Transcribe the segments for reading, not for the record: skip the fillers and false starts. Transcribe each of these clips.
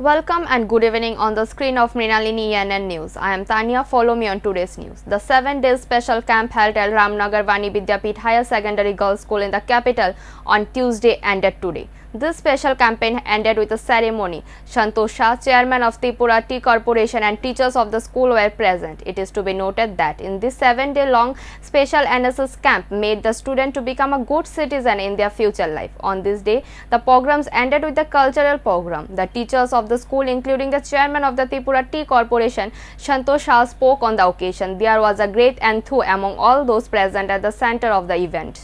Welcome and good evening on the screen of Mrinalini ENN News. I am Tania. Follow me on today's news. The 7-day special camp held at Ramnagar Vani Vidyapith Higher Secondary Girls School in the capital on Tuesday ended today. This special campaign ended with a ceremony. Santosh Shah, chairman of Tripura Tea Corporation, and teachers of the school were present. It is to be noted that in this 7-day-long special NSS camp made the student to become a good citizen in their future life. On this day, the programs ended with the cultural program. The teachers of the school, including the chairman of the Tripura Tea Corporation, Santosh Shah, spoke on the occasion. There was a great enthusiasm among all those present at the center of the event.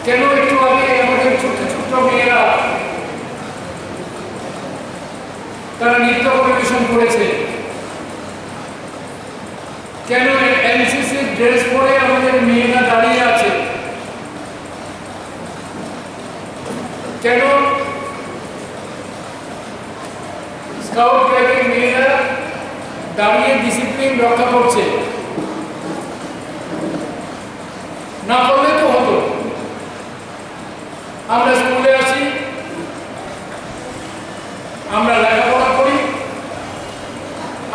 কেন একটু আগে আমাদের ছোট ছোট মেয়েরা তারা নৃত্য পরিবেশন করেছে, কেন এনসিসি ড্রেস পরে আমাদের মেয়েরা দাঁড়িয়ে আছে, কেন স্কাউট গাইডের মেয়েরা দাঁড়িয়ে ডিসিপ্লিন রক্ষা করছে, না করলে তো হতো। আমরা স্কুলে আসি, আমরা লেখাপড়া করি,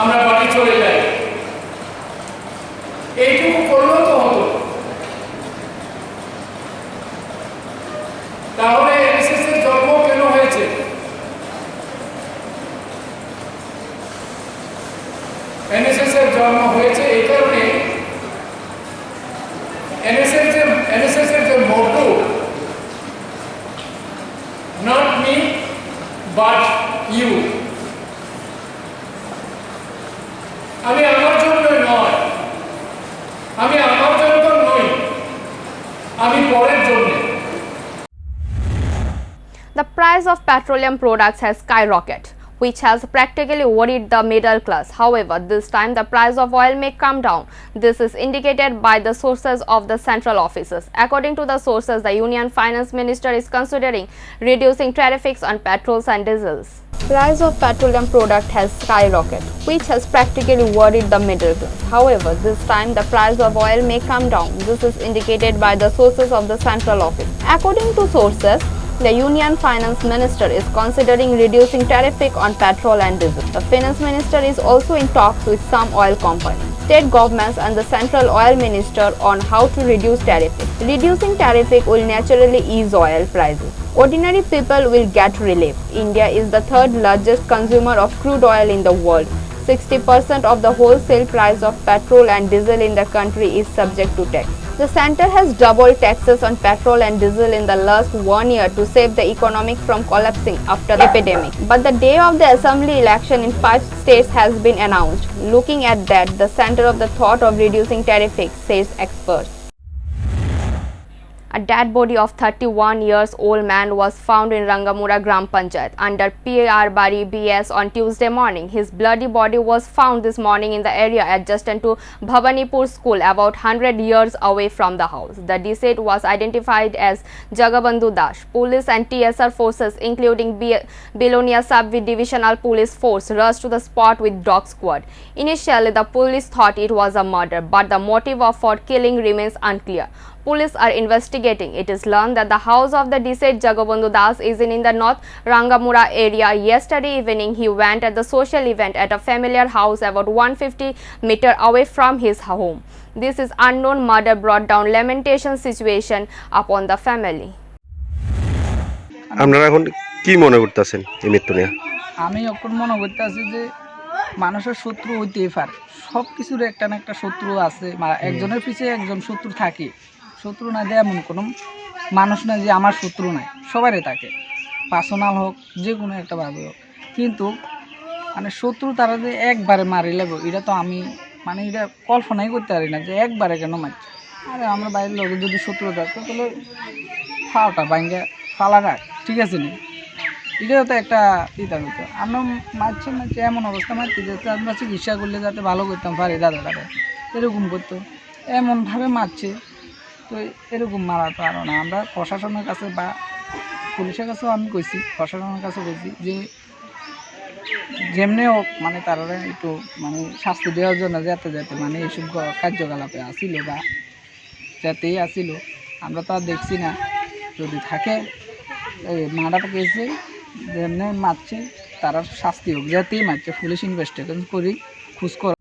আমরা বাড়ি চলে যাই, এইটুকু করলেও তো হতো। তাহলে এনএসএস এর জন্ম কেন হয়েছে? এনএসএস এর জন্ম হয়েছে এই কারণে, এনএসএস এর যে মোটো, not me but you, আমি আমার জন্য নয়, আমি আমার জন্য নই, আমি পরের জন্য। The price of petroleum products has skyrocketed, which has practically worried the middle class. However, this time the price of oil may come down. This is indicated by the sources of the central offices. According to the sources, the Union Finance Minister is considering reducing tariffs on petrols and diesels. Price of petroleum product has skyrocketed, which has practically worried the middle class. However, this time the price of oil may come down. This is indicated by the sources of the central office. According to sources, the Union Finance Minister is considering reducing tariff on petrol and diesel. The Finance Minister is also in talks with some oil companies, state governments and the Central Oil Minister on how to reduce tariff. Reducing tariff will naturally ease oil prices. Ordinary people will get relief. India is the third largest consumer of crude oil in the world. 60% of the wholesale price of petrol and diesel in the country is subject to tax. The centre has doubled taxes on petrol and diesel in the last 1 year to save the economy from collapsing after the epidemic. But the day of the assembly election in 5 states has been announced. Looking at that, the centre of the thought of reducing tariff, says experts. A dead body of 31 years old man was found in Rangamura Gram Panchayat under PR Bari BS on Tuesday morning. His bloody body was found this morning in the area adjacent to Bhavanipur school, about 100 years away from the house. The deceased was identified as Jagabandhu Das. Police and TSR forces, including Bilonia Sub-Divisional Police Force, rushed to the spot with dog squad. Initially, the police thought it was a murder, but the motive for killing remains unclear. Police are investigating. It is learned that the house of the deceased Jagabandhu Das is in the North Rangamura area. Yesterday evening, he went at the social event at a familiar house about 150 meters away from his home. This is unknown murder brought down lamentation situation upon the family. আপনারা এখন কি মনে করতেছেন এই মৃত্যু নিয়ে? আমি এখন মনে করতেছি যে মানুষের শত্রু হইতেই পারে, সব কিছুর একটা না একটা শত্রু আছে, একজনের পিছিয়ে একজন শত্রু থাকে। শত্রু না যে এমন কোনো মানুষ না যে আমার শত্রু নাই, সবারই থাকে, পার্সোনাল হোক যে কোনো একটা ভাবে হোক, কিন্তু মানে শত্রু তারা যে একবারে মারি লাগবে এটা তো আমি মানে এটা কল্পনাই করতে পারি না যে একবারে কেন মারছে। আরে আমরা বাইরের লোকের যদি শত্রু থাকতো তাহলে ফাওটা ভাঙ্গা ফালা রাখ, ঠিক আছে না, এটাও তো একটা ইতার হতো। আমরা মারছি এমন অবস্থা মারছি যাতে আমরা চিকিৎসা করলে যাতে ভালো করতাম পারি, দাদা এরকম করতো, এমনভাবে মারছে। তো এরকম মারা তো আরও না, আমরা প্রশাসনের কাছে বা পুলিশের কাছেও আমি কইছি, প্রশাসনের কাছে কইছি যে যেমনি হোক মানে তারা একটু মানে শাস্তি দেওয়ার জন্য যাতে মানে এইসব কার্যকলাপে আসিল বা যাতেই আসিল, আমরা তো আর দেখছি না। যদি থাকে মার্ডার কেসে যেমনি মারছে তারা শাস্তি হোক, যাতেই মারছে পুলিশ ইনভেস্টিগেশন করি খোঁজ করা।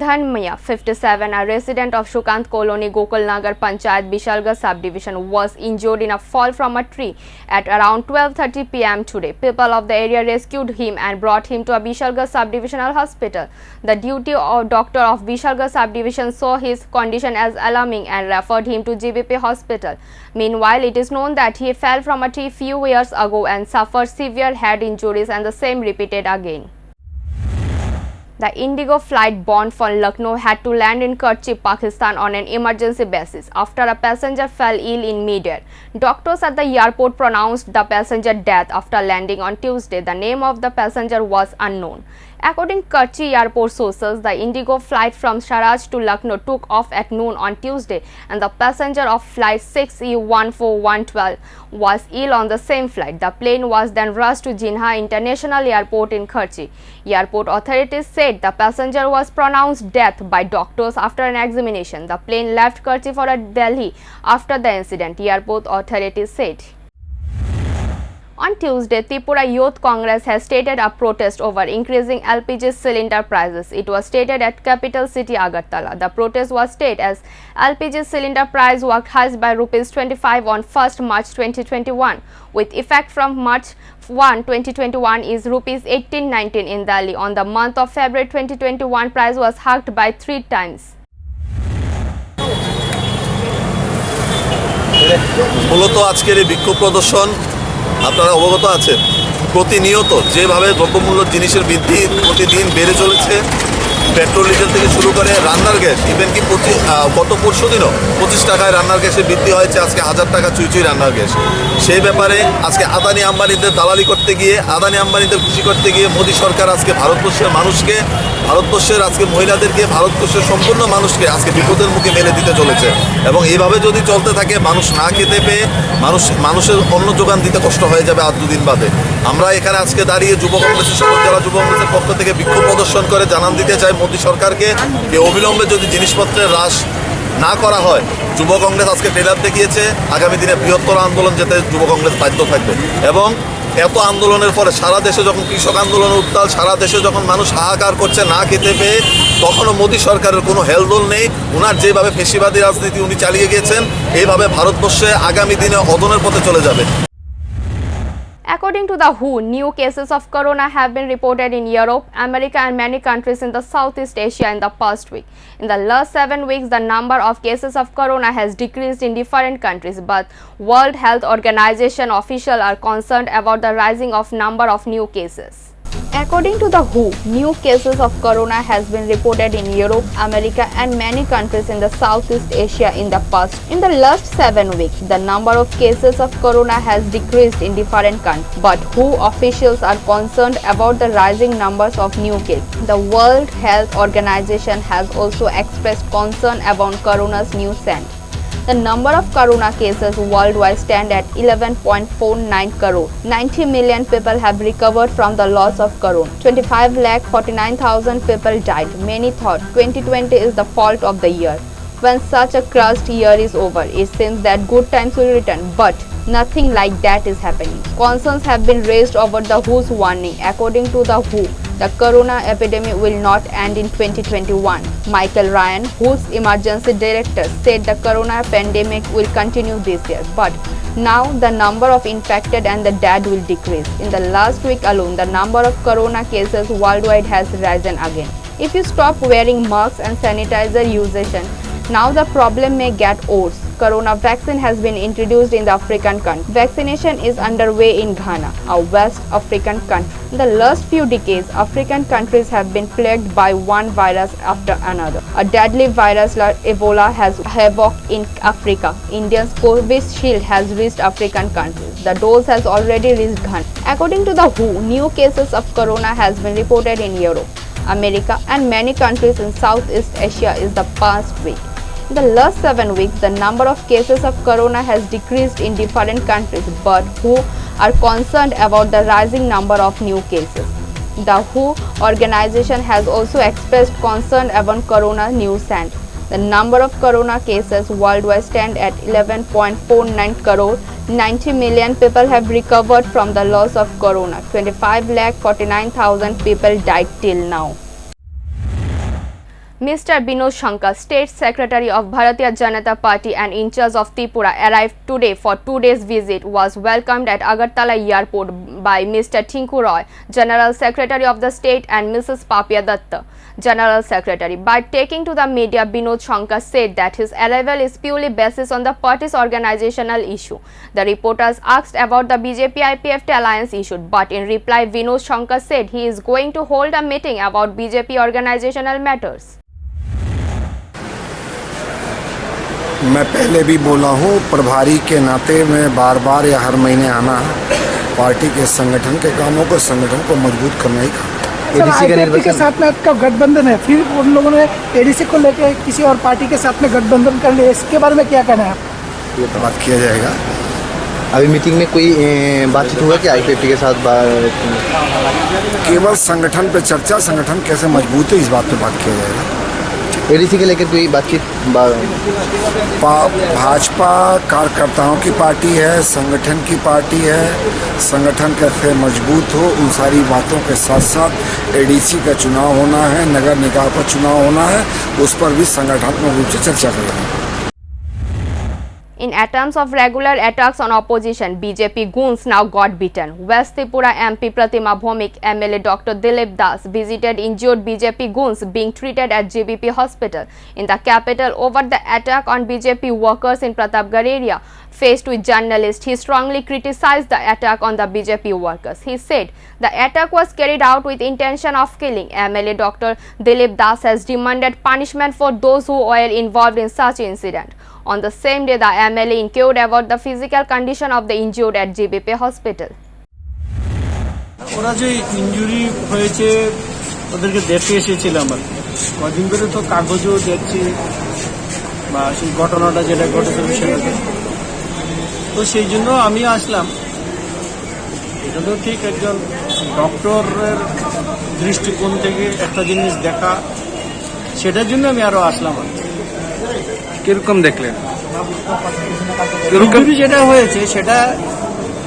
Dhanmaya, 57, a resident of Shukant Colony, Gokulnagar Panchayat, Bishalgarh subdivision, was injured in a fall from a tree at around 12:30 p.m. today. People of the area rescued him and brought him to a Bishalgarh subdivisional hospital. The duty doctor of Bishalgarh subdivision saw his condition as alarming and referred him to GBP hospital. Meanwhile, it is known that he fell from a tree few years ago and suffered severe head injuries, and the same repeated again. The Indigo flight bound for Lucknow had to land in Karachi, Pakistan on an emergency basis after a passenger fell ill in midair. Doctors at the airport pronounced the passenger dead after landing on Tuesday. The name of the passenger was unknown. According to Karachi airport sources, the Indigo flight from Sharaj to Lucknow took off at noon on Tuesday, and the passenger of flight 6E14112 was ill on the same flight. The plane was then rushed to Jinnah International Airport in Karachi. Airport authorities said the passenger was pronounced dead by doctors after an examination. The plane left Karachi for Delhi after the incident, airport authorities said. On Tuesday, Tripura Youth Congress has stated a protest over increasing LPG cylinder prices. It was stated at capital city Agartala. The protest was stated as LPG cylinder price was hiked by ₹25 on 1st March 2021. With effect from March 1, 2021 is ₹1819 in Delhi. On the month of February 2021, price was hiked by 3 times. মূলত আজকের এই বিক্ষোভ প্রদর্শন আপনারা অবগত আছেন, প্রতিনিয়ত যেভাবে দ্রব্যমূল্য জিনিসের বৃদ্ধি প্রতিদিন বেড়ে চলেছে, পেট্রোল ডিজেল থেকে শুরু করে রান্নার গ্যাস, ইভেন কি গত পরশু দিনও 25 টাকায় রান্নার গ্যাসের বৃদ্ধি হয়েছে, আজকে 1000 টাকা চুই রান্নার গ্যাস। সেই ব্যাপারে আজকে আদানি আম্বানিদের দালালি করতে গিয়ে, আদানি আম্বানিদের খুশি করতে গিয়ে মোদী সরকার আজকে ভারতবর্ষের মানুষকে, ভারতবর্ষের আজকে মহিলাদেরকে, ভারতবর্ষের সম্পূর্ণ মানুষকে আজকে বিপদের মুখে মেলে দিতে চলেছে। এবং এইভাবে যদি চলতে থাকে, মানুষ না খেতে পেয়ে মানুষের অন্ন যোগান দিতে কষ্ট হয়ে যাবে আর দুদিন বাদে। আমরা এখানে আজকে দাঁড়িয়ে যুব কংগ্রেসের সকল জেলা যুব কংগ্রেসের পক্ষ থেকে বিক্ষোভ প্রদর্শন করে জানান দিতে চাই মোদী সরকারকে যে অবিলম্বে যদি জিনিসপত্রের হ্রাস না করা হয়, যুব কংগ্রেস আজকে ট্রেলার দেখিয়েছে, আগামী দিনে বৃহত্তর আন্দোলন যেতে যুব কংগ্রেস বাধ্য থাকবে। এবং এত আন্দোলনের পরে সারা দেশে যখন কৃষক আন্দোলন উত্তাল, সারা দেশে যখন মানুষ হাহাকার করছে না খেতে পেয়ে, তখনও মোদী সরকারের কোনো হেলদোল নেই। ওনার যেভাবে ফেসিবাদী রাজনীতি উনি চালিয়ে গিয়েছেন, এইভাবে ভারতবর্ষে আগামী দিনে অদনের পথে চলে যাবে। According to the WHO, new cases of corona have been reported in Europe, America and many countries in the Southeast Asia in the past week. In the last 7 weeks, the number of cases of corona has decreased in different countries, but World Health Organization officials are concerned about the rising of number of new cases. According to the WHO, new cases of corona has been reported in Europe, America and many countries in the Southeast Asia in the past. In the last 7 weeks, the number of cases of corona has decreased in different countries, but WHO officials are concerned about the rising numbers of new cases. The World Health Organization has also expressed concern about corona's new scent. The number of corona cases worldwide stand at 11.49 crore. 90 million people have recovered from the loss of corona. 25,49,000 people died. Many thought 2020 is the fault of the year. When such a cursed year is over, it seems that good times will return, but nothing like that is happening. Concerns have been raised over the WHO's warning. According to the WHO, the corona epidemic will not end in 2021. Michael Ryan, WHO's emergency director, said the corona pandemic will continue this year, but now the number of infected and the dead will decrease. In the last week alone, the number of corona cases worldwide has risen again. If you stop wearing masks and sanitizer usage, now the problem may get worse. Corona vaccine has been introduced in the African country. Vaccination is underway in Ghana, a West African country. In the last few decades, African countries have been plagued by one virus after another. A deadly virus like Ebola has havoc in Africa. India's Covishield has reached African countries. The dose has already reached Ghana. According to the WHO, new cases of corona has been reported in Europe, America and many countries in Southeast Asia in the past week. In the last 7 weeks, the number of cases of corona has decreased in different countries, but WHO are concerned about the rising number of new cases. The WHO organization has also expressed concern about corona new scent. The number of corona cases worldwide stand at 11.49 crore. 90 million people have recovered from the loss of corona. 25,49,000 people died till now. Mr. Binod Shankar, State Secretary of Bharatiya Janata Party and in charge of Tripura, arrived today for 2 days visit, was welcomed at Agartala Airport by Mr. Tinku Roy, General Secretary of the state, and Mrs. Papia Datta, General Secretary. By taking to the media, Binod Shankar said that his arrival is purely based on the party's organizational issue. The reporters asked about the BJP-IPFT alliance issue, but in reply, Binod Shankar said he is going to hold a meeting about BJP organizational matters. मैं पहले भी बोला हूँ, प्रभारी के नाते मैं बार बार या हर महीने आना पार्टी के संगठन के कामों को, संगठन को मजबूत करना ही काम। एडीसी के साथ में आपका गठबंधन है, फिर उन लोगों ने एडीसी को लेकर किसी और पार्टी के साथ में गठबंधन कर लिया, इसके बारे में क्या कहना है? ये तो बात किया जाएगा। अभी मीटिंग में कोई बातचीत हुआ कि आईपीएफटी के साथ केवल संगठन पे चर्चा, संगठन कैसे मजबूत है इस बात पे बात किया जाएगा। एडीसी के लेकर कोई बातचीत? भाजपा कार्यकर्ताओं की पार्टी है, संगठन की पार्टी है, संगठन कैसे मजबूत हो उन सारी बातों के साथ साथ एडीसी का चुनाव होना है, नगर निकाय का चुनाव होना है, उस पर भी संगठनात्मक रूप से चर्चा करेंगे। In attempts of regular attacks on opposition, BJP goons now got beaten. West Tripura MP Pratima Bhomik, MLA Dr. Dilip Das visited injured BJP goons being treated at JBP Hospital in the capital over the attack on BJP workers in Pratapgarh area. Faced with journalists, he strongly criticized the attack on the BJP workers. He said the attack was carried out with intention of killing. MLA Dr. Dilip Das has demanded punishment for those who were involved in such incident. On the same day, the MLA inquired about the physical condition of the injured at JBP Hospital. ওরা যে injury হয়েছে ওদেরকে দেখতে এসেছিলাম আর কদিন ধরে তো কাগজও দেখছি বা সেই ঘটনাটা যেটা ঘটেছিল সেটা তো সেই জন্য আমি আসলাম। এটা তো ঠিক একজন ডক্টরের দৃষ্টিকোণ থেকে একটা জিনিস দেখা, সেটার জন্য আমি আরো আসলাম। কিরকম দেখলেন? ইনজুরি যেটা হয়েছে সেটা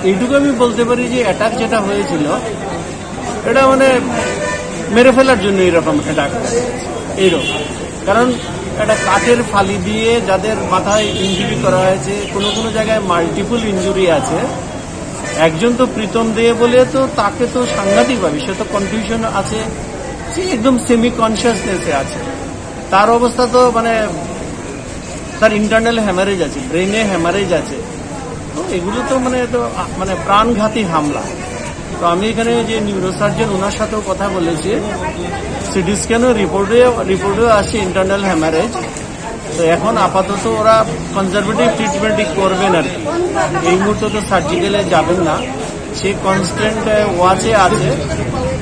এইটুকু আমি বলতে পারি যে অ্যাটাক যেটা হয়েছিল এটা মানে মেরে ফেলার জন্য এরকম অ্যাটাক, এইরকম। কারণ একটা কাঠের ফালি দিয়ে যাদের মাথায় ইনজুরি করা হয়েছে, কোনো কোনো জায়গায় মাল্টিপল ইনজুরি আছে। একজন তো প্রীতম দে বলে তো তাকে তো সাংঘাতিকভাবে, সে তো কনফিউশন আছে, সে একদম সেমি কনসিয়াসনেসে আছে। তার অবস্থা তো মানে তার ইন্টারনাল হ্যামারেজ আছে, ব্রেনে হ্যামারেজ আছে। তো এগুলো তো মানে প্রাণঘাতী হামলা। তো আমি এখানে যে নিউরোসার্জন ওনার সাথেও কথা বলেছি, সিটি স্ক্যানও রিপোর্টেও আসছে ইন্টারনাল হ্যামারেজ। তো এখন আপাতত ওরা কনজারভেটিভ ট্রিটমেন্টই করবেন আর কি, এই মুহূর্তে তো সার্জিক্যালে যাবেন না। সে কনস্ট্যান্ট ওয়াচে আছে,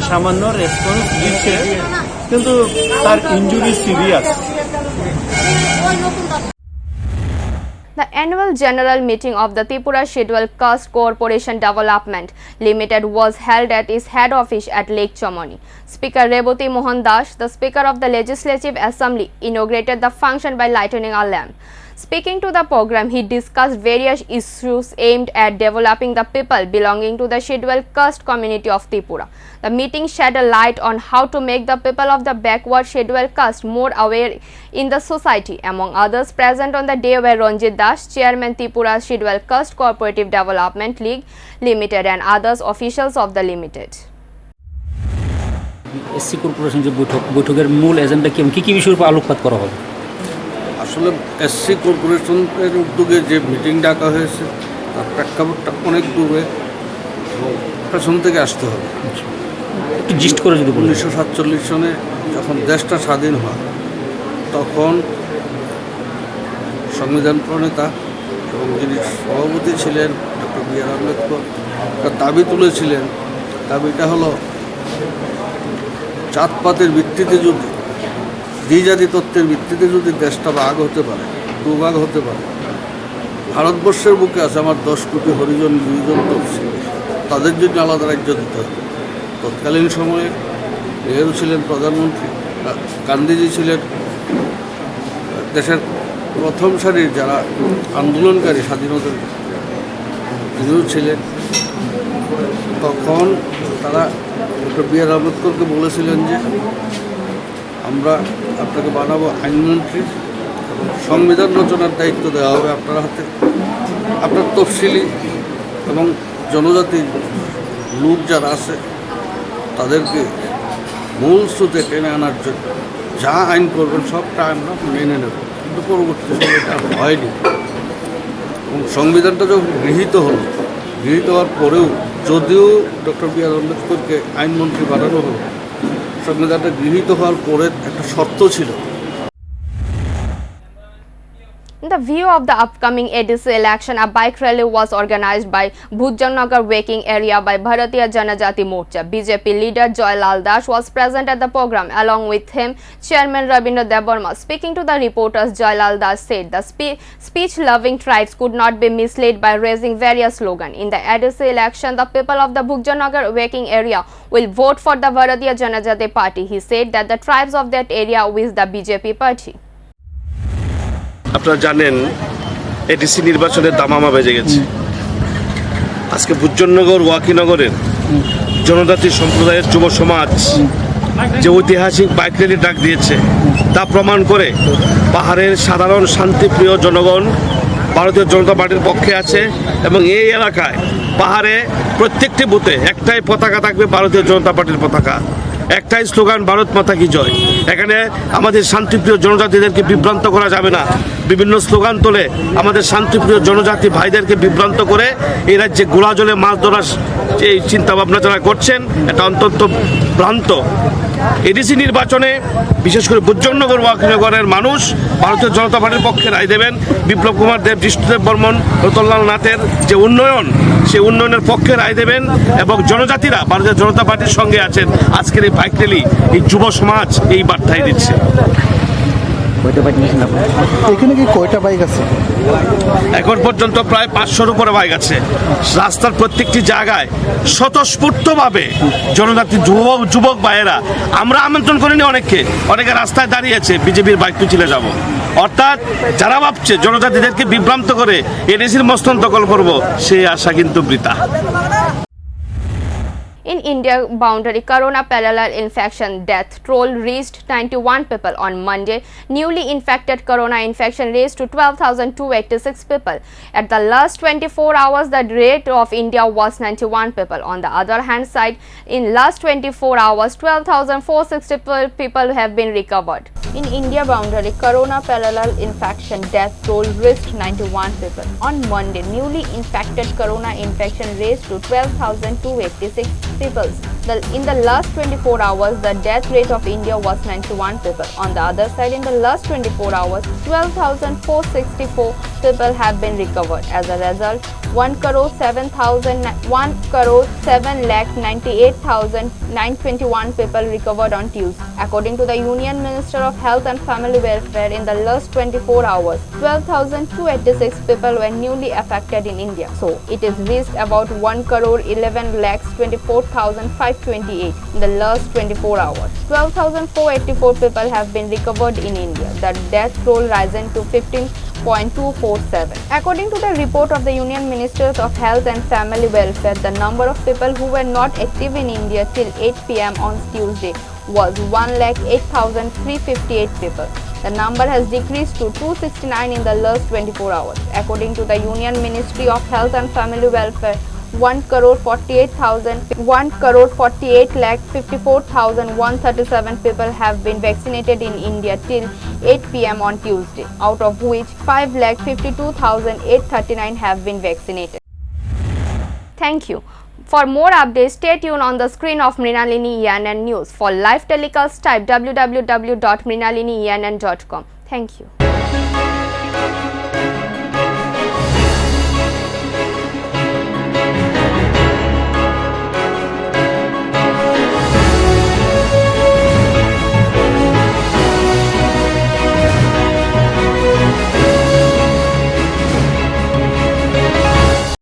সামান্য রেসপন্স দিচ্ছে, কিন্তু তার injury serious. The annual general meeting of the Tripura Scheduled Caste Corporation Development Limited was held at its head office at Lake Chamani. Speaker Reboti Mohan Das, the Speaker of the Legislative Assembly, inaugurated the function by lighting a lamp. Speaking to the program, he discussed various issues aimed at developing the people belonging to the scheduled caste community of Tripura. The meeting shed a light on how to make the people of the backward scheduled caste more aware in the society. Among others, present on the day were Ranjit Das, Chairman Tripura Scheduled Caste Cooperative Development League Limited, and others officials of the limited. SC corporation যে বৈঠকের মূল agenda কি বিষয়ের উপর আলোকপাত করা হবে? আসলে এসসি কর্পোরেশনের উদ্যোগে যে মিটিং ডাকা হয়েছে তার প্রেক্ষাপটটা অনেক দূরে এবং পেছন থেকে আসতে হবে। একটু জিস্ট করে যদি 1947 সনে যখন দেশটা স্বাধীন হয় তখন সংবিধান প্রণেতা এবং যিনি সভাপতি ছিলেন ডক্টর বি আর আম্বেদকর তার দাবি তুলেছিলেন। দাবিটা হলো জাতপাতের ভিত্তিতে যদি, দ্বিজাতি তত্ত্বের ভিত্তিতে যদি দেশটা ভাগ হতে পারে, দুভাগ হতে পারে। ভারতবর্ষের বুকে আছে আমার 10 কোটি হরিজন, 2 জন তফসিলি, তাদের জন্য আলাদা রাজ্য দিতে হবে। তৎকালীন সময়ে নেহেরু ছিলেন প্রধানমন্ত্রী, গান্ধীজি ছিলেন দেশের প্রথম সারির যারা আন্দোলনকারী স্বাধীনতার তিনিও ছিলেন। তখন তারা ডক্টর বি আর আম্বেদকরকে বলেছিলেন যে আমরা আপনাকে বানাবো আইনমন্ত্রী, সংবিধান রচনার দায়িত্ব দেওয়া হবে আপনার হাতে। আপনার তফসিলি এবং জনজাতির লোক যারা আছে তাদেরকে মূল স্রোতে টেনে আনার জন্য যা আইন করবেন সবটা আমরা মেনে নেব। কিন্তু পরবর্তী সময় এটা হয়নি এবং সংবিধানটা যখন গৃহীত হওয়ার পরেও যদিও ডক্টর বি আর আম্বেদকরকে আইনমন্ত্রী বানানো হলো, সংবিধানটা গৃহীত হওয়ার পরে একটা শর্ত ছিল। In the view of the upcoming ADC election, a bike rally was organized by Bhujanagar working area by Bharatiya Janajati Morcha. BJP leader Joylal Das was present at the program. Along with him, Chairman Rabindra Debarma. Speaking to the reporters, Joylal Das said the speech-loving tribes could not be misled by raising various slogans. In the ADC election, the people of the Bhujanagar working area will vote for the Bharatiya Janajati party. He said that the tribes of that area wish the BJP party. আপনারা জানেন ADC নির্বাচনের দামামা বেজে গেছে। আজকে ভুজনগর ওয়াকিনগরের জনজাতি সম্প্রদায়ের যুব সমাজ যে ঐতিহাসিক বাইক র্যালি ডাক দিয়েছে তা প্রমাণ করে পাহাড়ের সাধারণ শান্তিপ্রিয় জনগণ ভারতীয় জনতা পার্টির পক্ষে আছে এবং এই এলাকায় পাহাড়ে প্রত্যেকটি বুথে একটাই পতাকা থাকবে, ভারতীয় জনতা পার্টির পতাকা। একটাই স্লোগান, ভারত মাতা কি জয়। এখানে আমাদের শান্তিপ্রিয় জনজাতিদেরকে বিভ্রান্ত করা যাবে না। বিভিন্ন স্লোগান তোলে আমাদের শান্তিপ্রিয় জনজাতি ভাইদেরকে বিভ্রান্ত করে এই রাজ্যে গোলা জলে মাছ ধরার এই চিন্তাভাবনা যারা করছেন এটা অত্যন্ত ভ্রান্ত। এডিসি নির্বাচনে বিশেষ করে ভুজনগর ওয়াকিনগরের মানুষ ভারতীয় জনতা পার্টির পক্ষে রায় দেবেন। বিপ্লব কুমার দেব, জিষ্ণুদেব বর্মন, রতনলাল নাথের যে উন্নয়ন, সেই উন্নয়নের পক্ষে রায় দেবেন এবং জনজাতিরা ভারতীয় জনতা পার্টির সঙ্গে আছেন। আজকের এই বাইক র্যালি এই যুব সমাজ এই বার্তাই দিচ্ছে। এখানে কি কয়টা বাইক আছে? এখন পর্যন্ত প্রায় 500-র উপরে বাইক আছে। রাস্তার প্রত্যেকটি জায়গায় স্বতঃস্ফূর্তভাবে জনজাতি যুবক ভাইয়েরা, আমরা আমন্ত্রণ করিনি অনেকে রাস্তায় দাঁড়িয়েছে বিজেপির বাইক পিছিলে যাব। অর্থাৎ যারা ভাবছে জনজাতিদেরকে বিভ্রান্ত করে এডিসির মস্তন দখল করব, সেই আশা কিন্তু বৃথা। In India boundary, corona parallel infection death toll reached 91 people on Monday. Newly infected corona infection raised to 12,286 people. At the last 24 hours, the rate of India was 91 people. On the other hand side, in last 24 hours, 12,460 people have been recovered. In India boundary, corona parallel infection death toll reached 91 people. On Monday, newly infected corona infection raised to 12,286 people. In the last 24 hours, the death rate of India was 91 people. On the other side, in the last 24 hours, 12,464 people have been recovered. As a result, 1,7,98,921 people recovered on Tuesday. According to the Union Minister of Health and Family Welfare, in the last 24 hours, 12,286 people were newly affected in India. So, it is reached about 1,11,24,528 in the last 24 hours. 12,484 people have been recovered in India. The death toll risen to 15.247. According to the report of the Union Ministers of Health and Family Welfare, the number of people who were not active in India till 8 p.m. on Tuesday was 1,08,358 people. The number has decreased to 269 in the last 24 hours. According to the Union Ministry of Health and Family Welfare, 1,48,54,137 people have been vaccinated in India till 8 p.m. on Tuesday, out of which 5,52,839 have been vaccinated. Thank you. For more updates, stay tuned on the screen of Mrinalini ENN News. For live telecast, type www.mrinalinienn.com. Thank you.